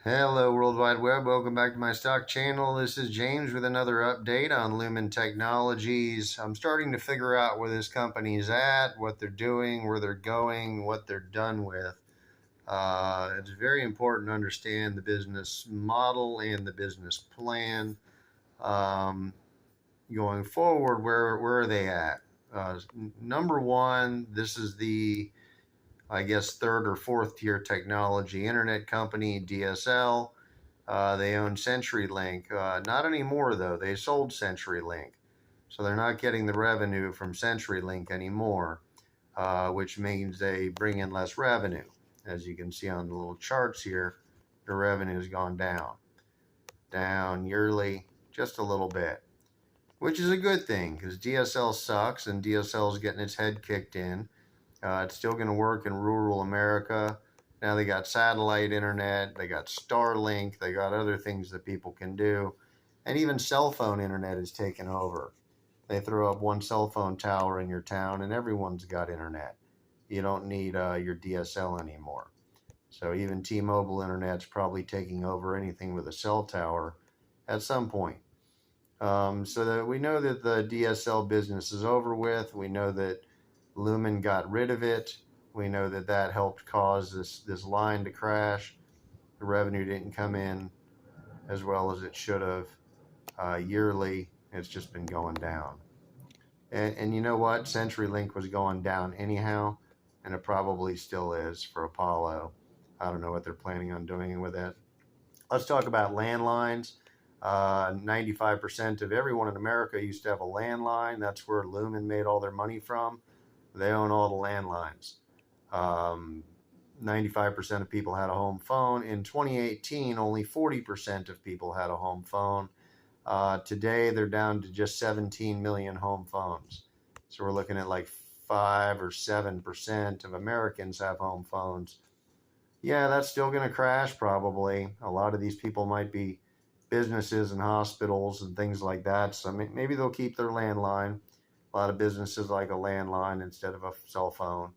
Hello, World Wide Web. Welcome back to my stock channel. This is James with another update on Lumen Technologies. I'm starting to figure out where this company is at, what they're doing, where they're going, what they're done with. It's very important to understand the business model and the business plan. Um, Going forward, where are they at? Number one, this is the I guess third or fourth tier technology internet company, DSL. They own CenturyLink. Not anymore, though. They sold CenturyLink. So they're not getting the revenue from CenturyLink anymore, which means they bring in less revenue. As you can see on the little charts here, the revenue has gone down yearly just a little bit, which is a good thing because DSL sucks and DSL is getting its head kicked in. It's still going to work in rural America. Now they got satellite internet, they got Starlink, they got other things that people can do. And even cell phone internet is taken over. They throw up one cell phone tower in your town and everyone's got internet. You don't need your DSL anymore. So even T-Mobile internet's probably taking over anything with a cell tower at some point. So that we know that the DSL business is over with. We know that Lumen got rid of it. We know that that helped cause this line to crash. The revenue didn't come in as well as it should have yearly. It's just been going down. And you know what? CenturyLink was going down anyhow, and it probably still is for Apollo. I don't know what they're planning on doing with it. Let's talk about landlines. 95% of everyone in America used to have a landline. That's where Lumen made all their money from. They own all the landlines. 95% of people had a home phone. In 2018, only 40% of people had a home phone. Today, they're down to just 17 million home phones. So we're looking at like 5 or 7% of Americans have home phones. Yeah, that's still going to crash probably. A lot of these people might be businesses and hospitals and things like that. So maybe they'll keep their landline. A lot of businesses like a landline instead of a cell phone.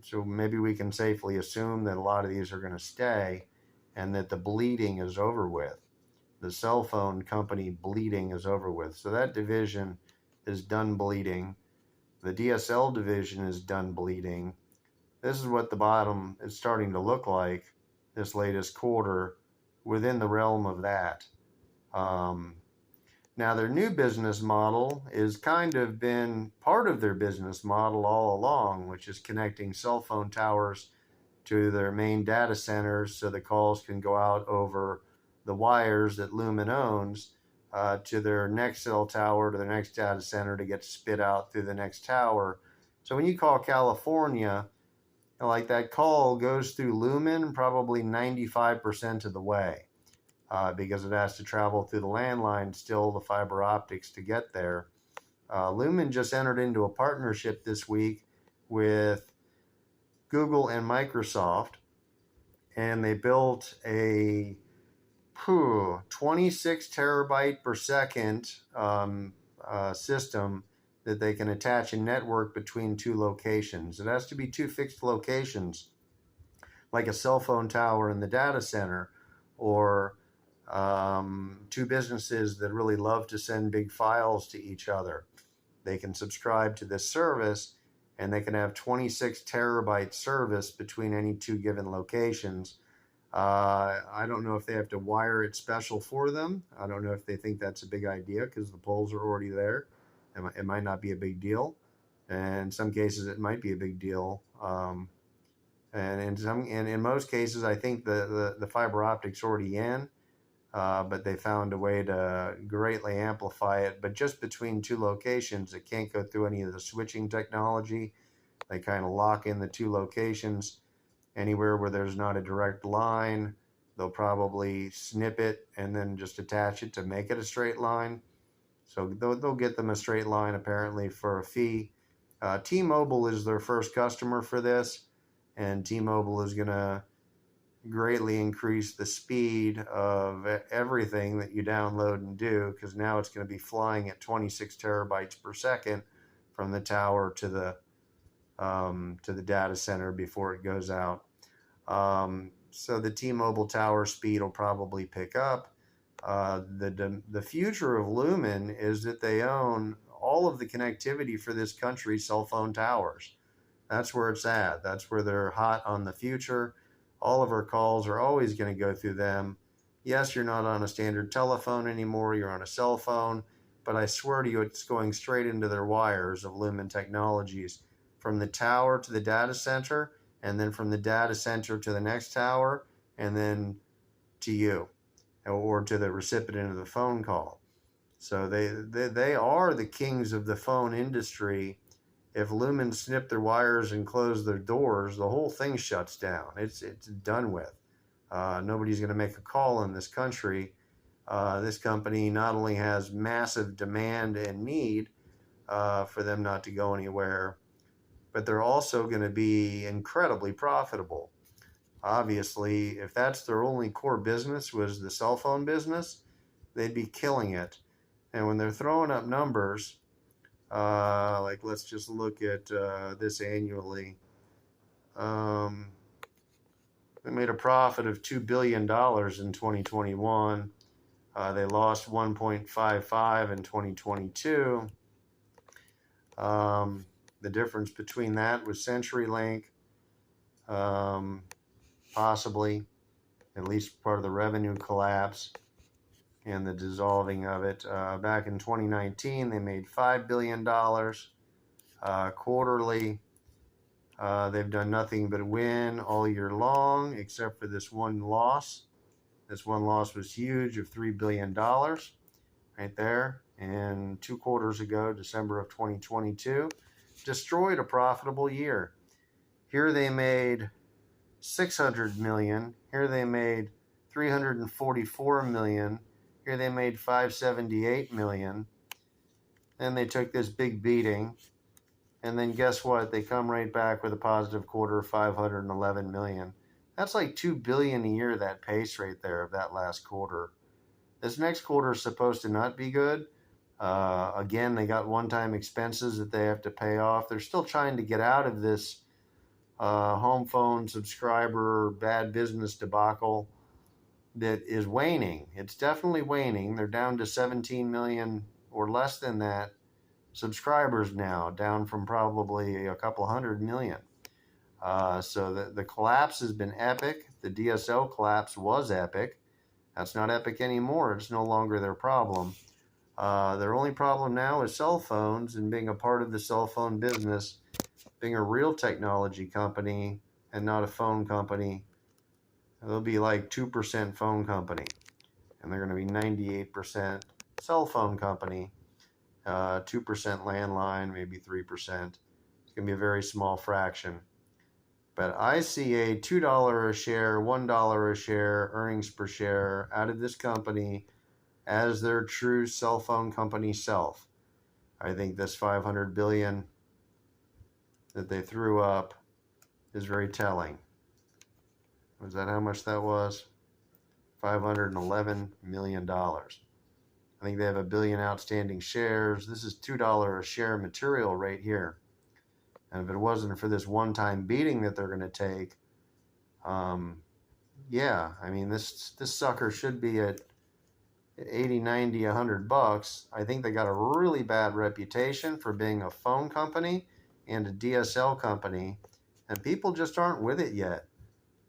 So maybe we can safely assume that a lot of these are going to stay and that the bleeding is over with. The cell phone company bleeding is over with. So that division is done bleeding. The DSL division is done bleeding. This is what the bottom is starting to look like this latest quarter within the realm of that. Um, Now, their new business model is kind of been part of their business model all along, which is connecting cell phone towers to their main data centers so the calls can go out over the wires that Lumen owns to their next cell tower, to their next data center to get spit out through the next tower. So when you call California, like that call goes through Lumen probably 95% of the way. Because it has to travel through the landline, still the fiber optics to get there. Lumen just entered into a partnership this week with Google and Microsoft, and they built a 26 terabyte per second system that they can attach a network between two locations. It has to be two fixed locations, like a cell phone tower in the data center, or two businesses that really love to send big files to each other. They can subscribe to this service and they can have 26 terabyte service between any two given locations. I don't know if they have to wire it special for them. I don't know if they think that's a big idea because the poles are already there. It might not be a big deal. And in some cases, it might be a big deal. And in most cases, I think the fiber optic's already in. But they found a way to greatly amplify it. But just between two locations, it can't go through any of the switching technology. They kind of lock in the two locations. Anywhere where there's not a direct line, they'll probably snip it and then just attach it to make it a straight line. So they'll get them a straight line apparently for a fee. T-Mobile is their first customer for this, and T-Mobile is going to greatly increase the speed of everything that you download and do, because now it's going to be flying at 26 terabytes per second from the tower to the data center before it goes out. So the T-Mobile tower speed will probably pick up. The future of Lumen is that they own all of the connectivity for this country's cell phone towers. That's where it's at. That's where they're hot on the future. All of our calls are always going to go through them. Yes, you're not on a standard telephone anymore. You're on a cell phone. But I swear to you, it's going straight into their wires of Lumen Technologies. From the tower to the data center, and then from the data center to the next tower, and then to you, or to the recipient of the phone call. So they are the kings of the phone industry. If Lumen snip their wires and close their doors, the whole thing shuts down. It's done with. Nobody's going to make a call in this country. This company not only has massive demand and need for them not to go anywhere, but they're also going to be incredibly profitable. Obviously, if that's their only core business was the cell phone business, they'd be killing it. And when they're throwing up numbers, like let's just look at this annually. They made a profit of $2 billion in 2021. They lost 1.55 in 2022. The difference between that was CenturyLink, possibly, at least part of the revenue collapse and the dissolving of it. Back in 2019, they made $5 billion quarterly. They've done nothing but win all year long, except for this one loss. This one loss was huge, of $3 billion right there. And 2 quarters ago, December of 2022, destroyed a profitable year. Here they made $600 million. Here they made $344 million. Here they made $578 million. Then they took this big beating. And then guess what? They come right back with a positive quarter of $511 million. That's like $2 billion a year, that pace right there of that last quarter. This next quarter is supposed to not be good. Again, they got one-time expenses that they have to pay off. They're still trying to get out of this home phone subscriber bad business debacle that is waning. It's definitely waning. They're down to 17 million or less than that subscribers now, down from probably a couple hundred million. So the collapse has been epic. The DSL collapse was epic. That's not epic anymore. It's no longer their problem. Their only problem now is cell phones and being a part of the cell phone business, being a real technology company and not a phone company. They'll be like 2% phone company, and they're going to be 98% cell phone company, 2% landline, maybe 3%. It's going to be a very small fraction. But I see a $2 a share, $1 a share earnings per share out of this company as their true cell phone company self. I think this $500 billion that they threw up is very telling. Was that how much that was? $511 million. I think they have $1 billion outstanding shares. This is $2 a share material right here. And if it wasn't for this one-time beating that they're going to take, yeah, I mean, this sucker should be at 80, 90, $100. I think they got a really bad reputation for being a phone company and a DSL company, and people just aren't with it yet.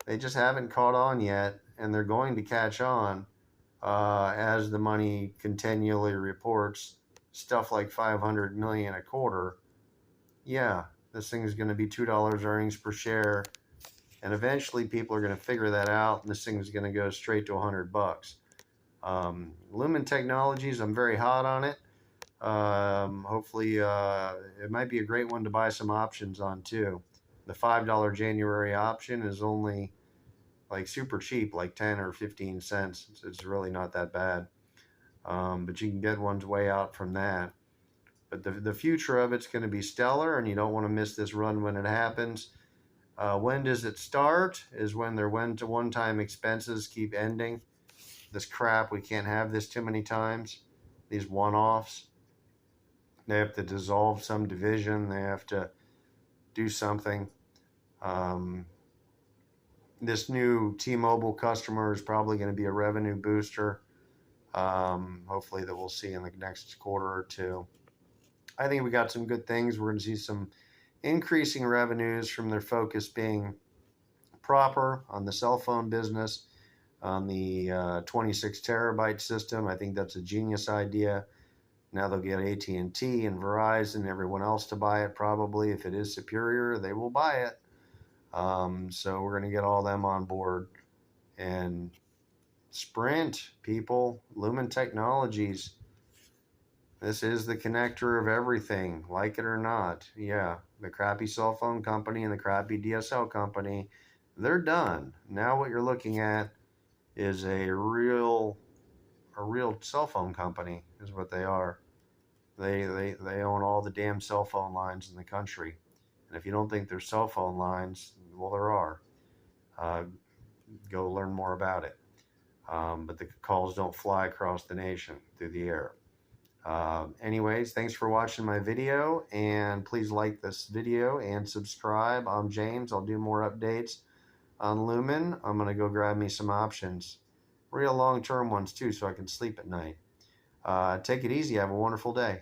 They just haven't caught on yet, and they're going to catch on as the money continually reports stuff like 500 million a quarter. Yeah, this thing is going to be $2 earnings per share, and eventually people are going to figure that out, and this thing is going to go straight to $100. Lumen Technologies, I'm very hot on it. Hopefully, it might be a great one to buy some options on too. The $5 January option is only like super cheap, like 10 or 15 cents. It's really not that bad. But you can get ones way out from that. But the future of it's going to be stellar, and you don't want to miss this run when it happens. When does it start? Is when their one-time expenses keep ending. This crap, we can't have this too many times. These one-offs. They have to dissolve some division. They have to do something. This new T-Mobile customer is probably going to be a revenue booster. Hopefully that we'll see in the next quarter or two. I think we got some good things. We're going to see some increasing revenues from their focus being proper on the cell phone business, on the 26 terabyte system. I think that's a genius idea. Now they'll get AT&T and Verizon and everyone else to buy it probably. If it is superior, they will buy it. So we're going to get all them on board. And Sprint, people, Lumen Technologies, this is the connector of everything, like it or not. Yeah, the crappy cell phone company and the crappy DSL company, they're done. Now what you're looking at is a real cell phone company is what they are. They own all the damn cell phone lines in the country. And if you don't think there's cell phone lines, well, there are. Go learn more about it. But the calls don't fly across the nation through the air. Anyways, thanks for watching my video, and please like this video and subscribe. I'm James. I'll do more updates on Lumen. I'm going to go grab me some options, real long-term ones too, so I can sleep at night. Take it easy. Have a wonderful day.